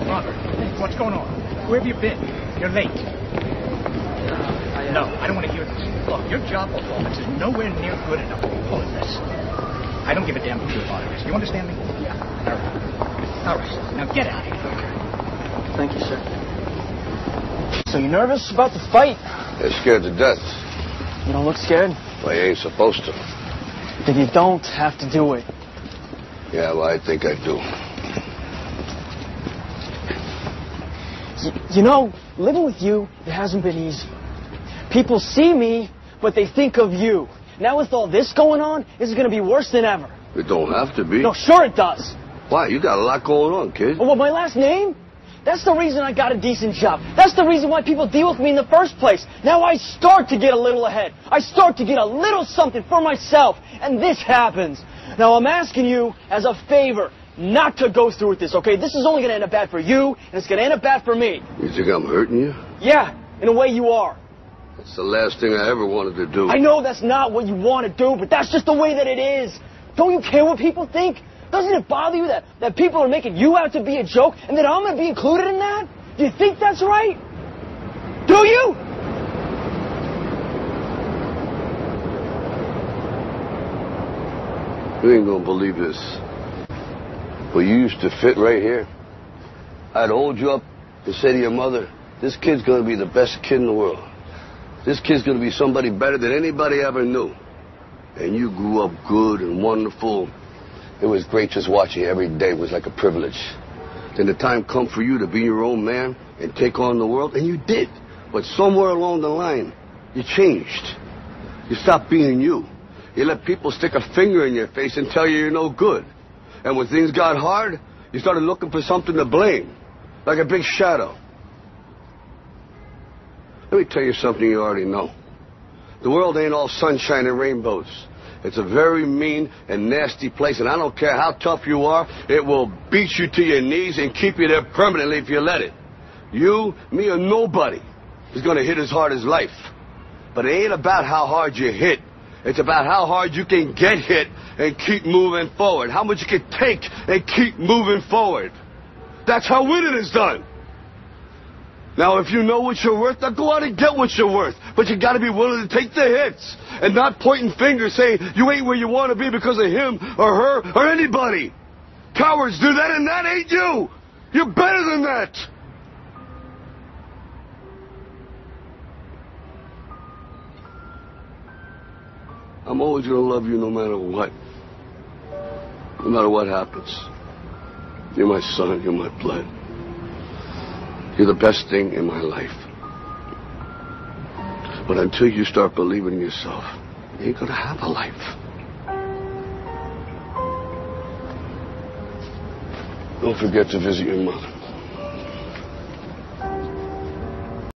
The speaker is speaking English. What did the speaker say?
Robert, what's going on? Where have you been? You're late. No, I don't want to hear this. Look, your job performance is nowhere near good enough to be pulling this. I don't give a damn who your father is. You understand me? Yeah. All right. Now get out of here. Thank you, sir. So you nervous about the fight? They're scared to death. You don't look scared? Well, you ain't supposed to. Then you don't have to do it. Yeah, well, I think I do. You know, living with you, it hasn't been easy. People see me, but they think of you. Now with all this going on, this is going to be worse than ever. It don't have to be. No, sure it does. Why? You got a lot going on, kid. Oh, well, my last name? That's the reason I got a decent job. That's the reason why people deal with me in the first place. Now I start to get a little ahead. I start to get a little something for myself. And this happens. Now I'm asking you as a favor not to go through with this, okay? This is only going to end up bad for you, and it's going to end up bad for me. You think I'm hurting you? Yeah, in a way you are. That's the last thing I ever wanted to do. I know that's not what you want to do, but that's just the way that it is. Don't you care what people think? Doesn't it bother you that people are making you out to be a joke and that I'm going to be included in that? Do you think that's right? Do you? You ain't gonna believe this. But you used to fit right here. I'd hold you up and say to your mother, this kid's gonna be the best kid in the world. This kid's gonna be somebody better than anybody ever knew. And you grew up good and wonderful. It was great just watching you every day. It was like a privilege. Then the time come for you to be your own man and take on the world, and you did. But somewhere along the line, you changed. You stopped being you. You let people stick a finger in your face and tell you you're no good. And when things got hard, you started looking for something to blame, like a big shadow. Let me tell you something you already know. The world ain't all sunshine and rainbows. It's a very mean and nasty place, and I don't care how tough you are, it will beat you to your knees and keep you there permanently if you let it. You, me, or nobody is going to hit as hard as life. But it ain't about how hard you hit. It's about how hard you can get hit and keep moving forward. How much you can take and keep moving forward. That's how winning is done. Now, if you know what you're worth, now go out and get what you're worth. But you got to be willing to take the hits and not pointing fingers saying you ain't where you want to be because of him or her or anybody. Cowards do that, and that ain't you. You're better than that. I'm always going to love you no matter what. No matter what happens. You're my son. You're my blood. You're the best thing in my life. But until you start believing in yourself, you ain't going to have a life. Don't forget to visit your mother.